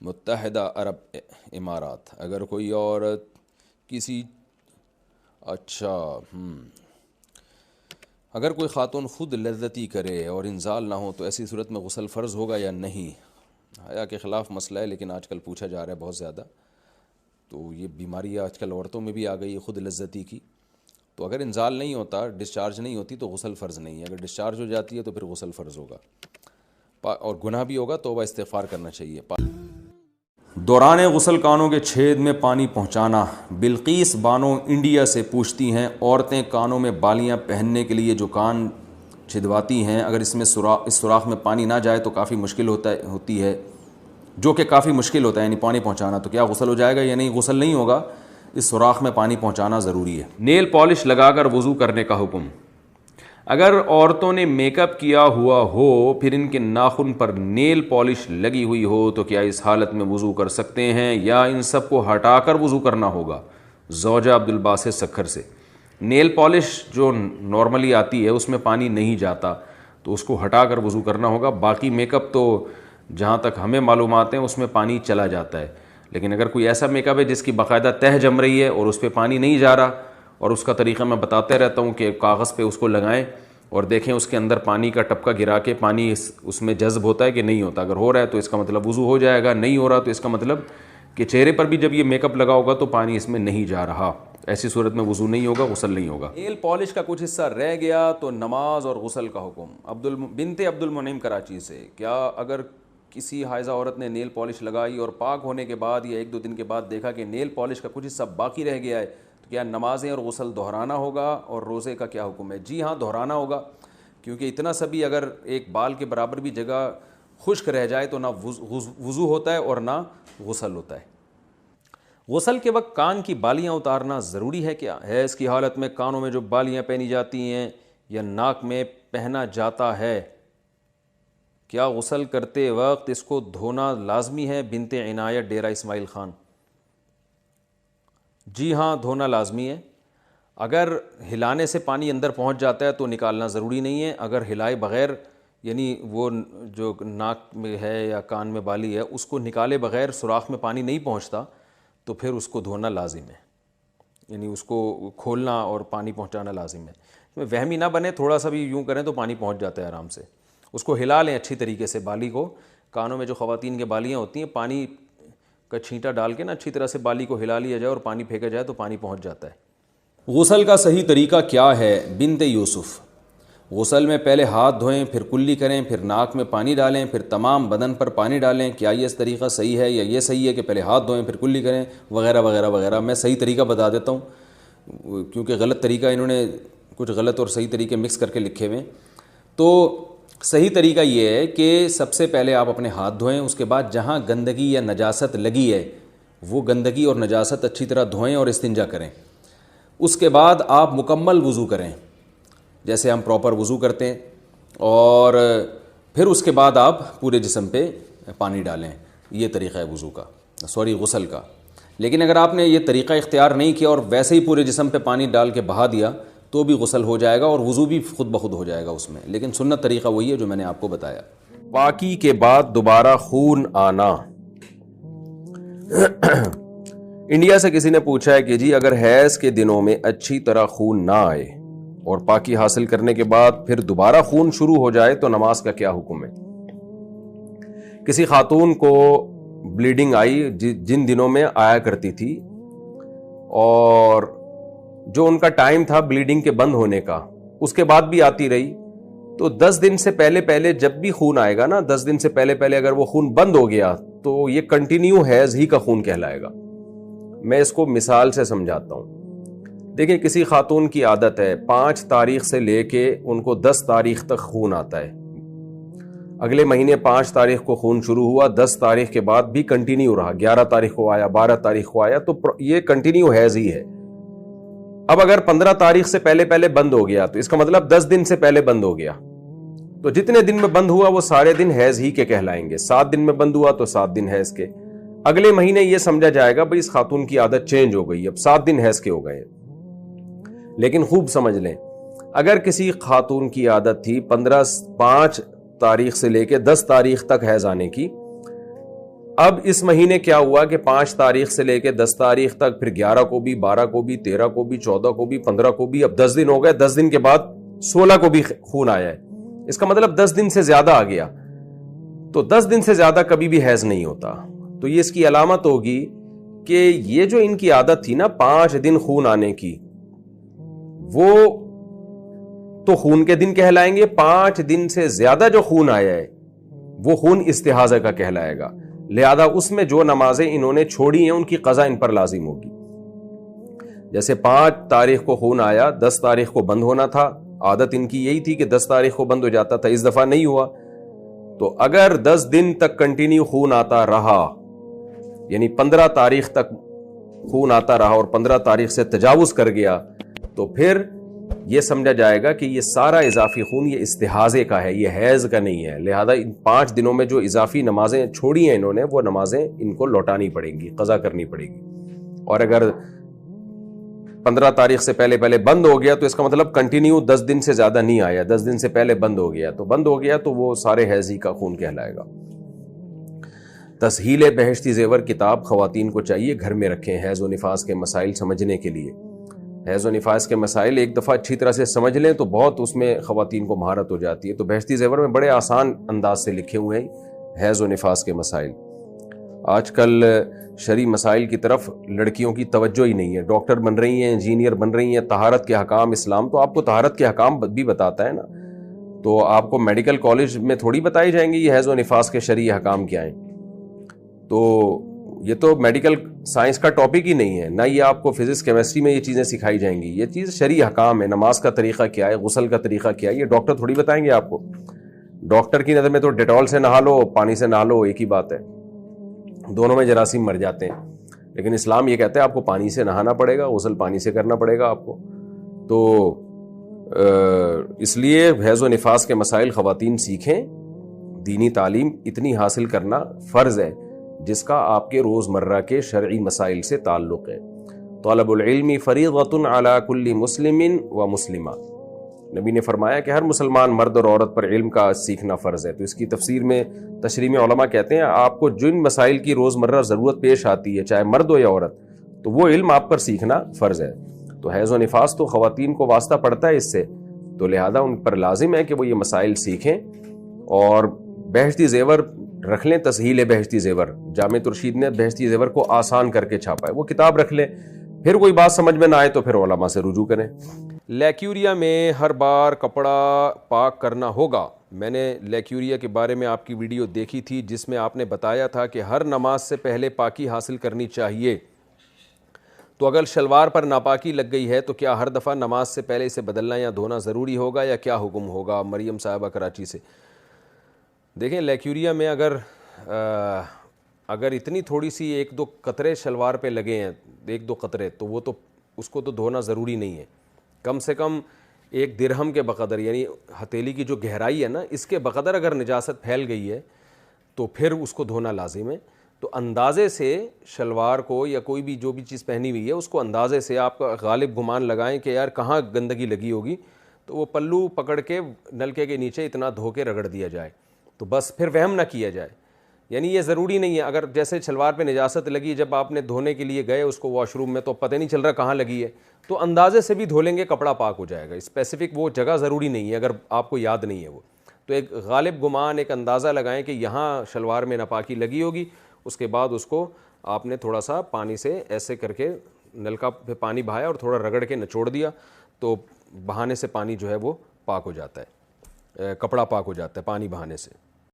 متحدہ عرب امارات، اگر کوئی عورت کسی اچھا اگر کوئی خاتون خود لذتی کرے اور انزال نہ ہو تو ایسی صورت میں غسل فرض ہوگا یا نہیں؟ حیا کے خلاف مسئلہ ہے، لیکن آج کل پوچھا جا رہا ہے بہت زیادہ. تو یہ بیماری آج کل عورتوں میں بھی آ گئی ہے خود لذتی کی. تو اگر انزال نہیں ہوتا، ڈسچارج نہیں ہوتی تو غسل فرض نہیں ہے. اگر ڈسچارج ہو جاتی ہے تو پھر غسل فرض ہوگا اور گناہ بھی ہوگا، توبہ استغفار کرنا چاہیے. دوران غسل کانوں کے چھید میں پانی پہنچانا. بلقیس بانو انڈیا سے پوچھتی ہیں، عورتیں کانوں میں بالیاں پہننے کے لیے جو کان چھدواتی ہیں، اگر اس سوراخ میں پانی نہ جائے تو کافی مشکل ہوتی ہے، جو کہ کافی مشکل ہوتا ہے یعنی پانی پہنچانا، تو کیا غسل ہو جائے گا یا نہیں؟ غسل نہیں ہوگا، اس سوراخ میں پانی پہنچانا ضروری ہے. نیل پالش لگا کر وضو کرنے کا حکم. اگر عورتوں نے میک اپ کیا ہوا ہو پھر ان کے ناخن پر نیل پالش لگی ہوئی ہو تو کیا اس حالت میں وضو کر سکتے ہیں یا ان سب کو ہٹا کر وضو کرنا ہوگا؟ زوجہ عبدالباسط سکھر سے. نیل پالش جو نارملی آتی ہے اس میں پانی نہیں جاتا تو اس کو ہٹا کر وضو کرنا ہوگا. باقی میک اپ تو جہاں تک ہمیں معلومات ہیں اس میں پانی چلا جاتا ہے، لیکن اگر کوئی ایسا میک اپ ہے جس کی باقاعدہ تہہ جم رہی ہے اور اس پہ پانی نہیں جا رہا، اور اس کا طریقہ میں بتاتے رہتا ہوں کہ کاغذ پہ اس کو لگائیں اور دیکھیں اس کے اندر پانی کا ٹپکا گرا کے پانی اس میں جذب ہوتا ہے کہ نہیں ہوتا. اگر ہو رہا ہے تو اس کا مطلب وضو ہو جائے گا، نہیں ہو رہا تو اس کا مطلب کہ چہرے پر بھی جب یہ میک اپ لگا ہوگا تو پانی اس میں نہیں جا رہا، ایسی صورت میں وضو نہیں ہوگا، غسل نہیں ہوگا. نیل پالش کا کچھ حصہ رہ گیا تو نماز اور غسل کا حکم. بنت عبد المنعم کراچی سے. کیا اگر کسی حائضہ عورت نے نیل پالش لگائی اور پاک ہونے کے بعد یا 1-2 دن کے بعد دیکھا کہ نیل پالش کا کچھ حصہ باقی رہ گیا ہے تو کیا نمازیں اور غسل دہرانا ہوگا اور روزے کا کیا حکم ہے؟ جی ہاں، دہرانا ہوگا، کیونکہ اتنا سا بھی اگر ایک بال کے برابر بھی جگہ خشک رہ جائے تو نہ وضو ہوتا ہے اور نہ غسل ہوتا ہے. غسل کے وقت کان کی بالیاں اتارنا ضروری ہے کیا؟ حیض کی حالت میں کانوں میں جو بالیاں پہنی جاتی ہیں یا ناک میں پہنا جاتا ہے، کیا غسل کرتے وقت اس کو دھونا لازمی ہے؟ بنت عنایت ڈیرہ اسماعیل خان. جی ہاں، دھونا لازمی ہے. اگر ہلانے سے پانی اندر پہنچ جاتا ہے تو نکالنا ضروری نہیں ہے. اگر ہلائے بغیر یعنی وہ جو ناک میں ہے یا کان میں بالی ہے اس کو نکالے بغیر سوراخ میں پانی نہیں پہنچتا تو پھر اس کو دھونا لازم ہے، یعنی اس کو کھولنا اور پانی پہنچانا لازم ہے. وہمی نہ بنے، تھوڑا سا بھی یوں کریں تو پانی پہنچ جاتا ہے آرام سے. اس کو ہلا لیں اچھی طریقے سے، بالی کو. کانوں میں جو خواتین کے بالیاں ہوتی ہیں پانی کا چھینٹا ڈال کے نا اچھی طرح سے بالی کو ہلا لیا جائے اور پانی پھینکا جائے تو پانی پہنچ جاتا ہے. غسل کا صحیح طریقہ کیا ہے؟ بنت یوسف. غسل میں پہلے ہاتھ دھوئیں، پھر کلی کریں، پھر ناک میں پانی ڈالیں، پھر تمام بدن پر پانی ڈالیں. کیا یہ طریقہ صحیح ہے یا یہ صحیح ہے کہ پہلے ہاتھ دھوئیں پھر کلی کریں وغیرہ وغیرہ وغیرہ؟ میں صحیح طریقہ بتا دیتا ہوں کیونکہ غلط طریقہ انہوں نے کچھ غلط اور صحیح طریقے مکس کر کے لکھے ہوئے. تو صحیح طریقہ یہ ہے کہ سب سے پہلے آپ اپنے ہاتھ دھوئیں، اس کے بعد جہاں گندگی یا نجاست لگی ہے وہ گندگی اور نجاست اچھی طرح دھوئیں اور استنجا کریں. اس کے بعد آپ مکمل وضو کریں جیسے ہم پراپر وضو کرتے ہیں، اور پھر اس کے بعد آپ پورے جسم پہ پانی ڈالیں. یہ طریقہ ہے وضو کا، غسل کا. لیکن اگر آپ نے یہ طریقہ اختیار نہیں کیا اور ویسے ہی پورے جسم پہ پانی ڈال کے بہا دیا تو بھی غسل ہو جائے گا اور وضو بھی خود بخود ہو جائے گا اس میں، لیکن سنت طریقہ وہی ہے جو میں نے آپ کو بتایا. پاکی کے بعد دوبارہ خون آنا. انڈیا سے کسی نے پوچھا ہے کہ جی اگر حیض کے دنوں میں اچھی طرح خون نہ آئے اور پاکی حاصل کرنے کے بعد پھر دوبارہ خون شروع ہو جائے تو نماز کا کیا حکم ہے؟ کسی خاتون کو بلیڈنگ آئی جن دنوں میں آیا کرتی تھی اور جو ان کا ٹائم تھا بلیڈنگ کے بند ہونے کا اس کے بعد بھی آتی رہی، تو 10 دن سے پہلے جب بھی خون آئے گا نا، 10 دن سے پہلے اگر وہ خون بند ہو گیا تو یہ کنٹینیو حیض ہی کا خون کہلائے گا. میں اس کو مثال سے سمجھاتا ہوں. دیکھیں کسی خاتون کی عادت ہے 5 تاریخ سے لے کے ان کو 10 تاریخ تک خون آتا ہے. اگلے مہینے 5 تاریخ کو خون شروع ہوا، 10 تاریخ کے بعد بھی کنٹینیو رہا، 11 تاریخ کو آیا، 12 تاریخ کو آیا، تو یہ کنٹینیو حیض ہی ہے. اب اگر 15 تاریخ سے پہلے بند ہو گیا تو اس کا مطلب 10 دن سے پہلے بند ہو گیا، تو جتنے دن میں بند ہوا وہ سارے دن حیض ہی کے کہلائیں گے. 7 دن میں بند ہوا تو 7 دن حیض کے. اگلے مہینے یہ سمجھا جائے گا بھئی اس خاتون کی عادت چینج ہو گئی، اب 7 دن حیض کے ہو گئے. لیکن خوب سمجھ لیں، اگر کسی خاتون کی عادت تھی 5 تاریخ سے لے کے 10 تاریخ تک حیض آنے کی، اب اس مہینے کیا ہوا کہ 5 تاریخ سے لے کے 10 تاریخ تک، پھر 11 کو بھی، 12 کو بھی، 13 کو بھی، 14 کو بھی، 15 کو بھی، اب 10 دن ہو گئے. 10 دن کے بعد 16 کو بھی خون آیا ہے. اس کا مطلب 10 دن سے زیادہ آ گیا. تو 10 دن سے زیادہ کبھی بھی حیض نہیں ہوتا. تو یہ اس کی علامت ہوگی کہ یہ جو ان کی عادت تھی نا 5 دن خون آنے کی، وہ تو خون کے دن کہلائیں گے. 5 دن سے زیادہ جو خون آیا ہے وہ خون استحاضہ کا کہلائے گا. لہذا اس میں جو نمازیں انہوں نے چھوڑی ہیں ان کی قضا ان پر لازم ہوگی. جیسے 5 تاریخ کو خون آیا، 10 تاریخ کو بند ہونا تھا. عادت ان کی یہی تھی کہ 10 تاریخ کو بند ہو جاتا تھا، اس دفعہ نہیں ہوا. تو اگر 10 دن تک کنٹینیو خون آتا رہا، یعنی 15 تاریخ تک خون آتا رہا اور 15 تاریخ سے تجاوز کر گیا، تو پھر یہ سمجھا جائے گا کہ یہ سارا اضافی خون یہ استحاضے کا ہے، یہ حیض کا نہیں ہے. لہذا ان 5 دنوں میں جو اضافی نمازیں چھوڑی ہیں انہوں نے، وہ نمازیں ان کو لوٹانی پڑیں گی، قضا کرنی پڑے گی. اور اگر 15 تاریخ سے پہلے بند ہو گیا تو اس کا مطلب کنٹینیو 10 دن سے زیادہ نہیں آیا، 10 دن سے پہلے بند ہو گیا تو وہ سارے حیضی کا خون کہلائے گا. تسہیل بہشتی زیور کتاب خواتین کو چاہیے گھر میں رکھیں حیض و نفاس کے مسائل سمجھنے کے لیے. حیض و نفاس کے مسائل ایک دفعہ اچھی طرح سے سمجھ لیں تو بہت اس میں خواتین کو مہارت ہو جاتی ہے. تو بہشتی زیور میں بڑے آسان انداز سے لکھے ہوئے ہیں حیض و نفاس کے مسائل. آج کل شرعی مسائل کی طرف لڑکیوں کی توجہ ہی نہیں ہے. ڈاکٹر بن رہی ہیں، انجینئر بن رہی ہیں، طہارت کے حکام اسلام تو آپ کو طہارت کے حکام بھی بتاتا ہے نا. تو آپ کو میڈیکل کالج میں تھوڑی بتائی جائیں گے یہ حیض و نفاس کے شرعی حکام کیا ہیں. تو یہ تو میڈیکل سائنس کا ٹاپک ہی نہیں ہے، نہ یہ آپ کو فزکس کیمسٹری میں یہ چیزیں سکھائی جائیں گی. یہ چیز شرعی حکام ہے. نماز کا طریقہ کیا ہے، غسل کا طریقہ کیا ہے، یہ ڈاکٹر تھوڑی بتائیں گے آپ کو. ڈاکٹر کی نظر میں تو ڈیٹول سے نہا لو، پانی سے نہا لو، ایک ہی بات ہے، دونوں میں جراثیم مر جاتے ہیں. لیکن اسلام یہ کہتا ہے آپ کو پانی سے نہانا پڑے گا، غسل پانی سے کرنا پڑے گا آپ کو. تو اس لیے حیض و نفاس کے مسائل خواتین سیکھیں. دینی تعلیم اتنی حاصل کرنا فرض ہے جس کا آپ کے روزمرہ کے شرعی مسائل سے تعلق ہے. طلب العلم فریضۃ علی کل مسلم و مسلمہ. نبی نے فرمایا کہ ہر مسلمان مرد اور عورت پر علم کا سیکھنا فرض ہے. تو اس کی تفسیر میں تشریح میں علماء کہتے ہیں آپ کو جن مسائل کی روزمرہ ضرورت پیش آتی ہے چاہے مرد ہو یا عورت، تو وہ علم آپ پر سیکھنا فرض ہے. تو حیض و نفاس تو خواتین کو واسطہ پڑتا ہے اس سے، تو لہذا ان پر لازم ہے کہ وہ یہ مسائل سیکھیں. اور بہشتی زیور رکھ لیں، تسہیل بہشتی زیور، جامع ترشید نے بہشتی زیور کو آسان کر کے چھاپا ہے، وہ کتاب رکھ لیں. پھر کوئی بات سمجھ میں نہ آئے تو پھر علماء سے رجوع کریں. لیکیوریا میں ہر بار کپڑا پاک کرنا ہوگا. میں نے لیکیوریا کے بارے میں آپ کی ویڈیو دیکھی تھی جس میں آپ نے بتایا تھا کہ ہر نماز سے پہلے پاکی حاصل کرنی چاہیے. تو اگر شلوار پر ناپاکی لگ گئی ہے تو کیا ہر دفعہ نماز سے پہلے اسے بدلنا یا دھونا ضروری ہوگا یا کیا حکم ہوگا؟ مریم صاحبہ کراچی سے. دیکھیں لیکیوریا میں اگر اتنی تھوڑی سی 1-2 قطرے شلوار پہ لگے ہیں، 1-2 قطرے، تو وہ تو اس کو تو دھونا ضروری نہیں ہے. کم سے کم 1 درہم کے بقدر، یعنی ہتھیلی کی جو گہرائی ہے نا اس کے بقدر اگر نجاست پھیل گئی ہے تو پھر اس کو دھونا لازم ہے. تو اندازے سے شلوار کو یا کوئی بھی جو بھی چیز پہنی ہوئی ہے اس کو اندازے سے آپ کا غالب گمان لگائیں کہ یار کہاں گندگی لگی ہوگی، تو وہ پلو پکڑ کے نلکے کے نیچے اتنا دھو کے رگڑ دیا جائے. تو بس پھر وہم نہ کیا جائے. یعنی یہ ضروری نہیں ہے اگر جیسے شلوار پہ نجاست لگی، جب آپ نے دھونے کے لیے گئے اس کو واش روم میں تو پتہ نہیں چل رہا کہاں لگی ہے، تو اندازے سے بھی دھو لیں گے کپڑا پاک ہو جائے گا. اسپیسیفک وہ جگہ ضروری نہیں ہے اگر آپ کو یاد نہیں ہے وہ. تو ایک غالب گمان، ایک اندازہ لگائیں کہ یہاں شلوار میں ناپاکی لگی ہوگی. اس کے بعد اس کو آپ نے تھوڑا سا پانی سے ایسے کر کے نلکا پہ پانی بہایا اور تھوڑا رگڑ کے نچوڑ دیا، تو بہانے سے پانی جو ہے وہ پاک ہو جاتا ہے، کپڑا پاک ہو جاتا ہے پانی بہانے سے.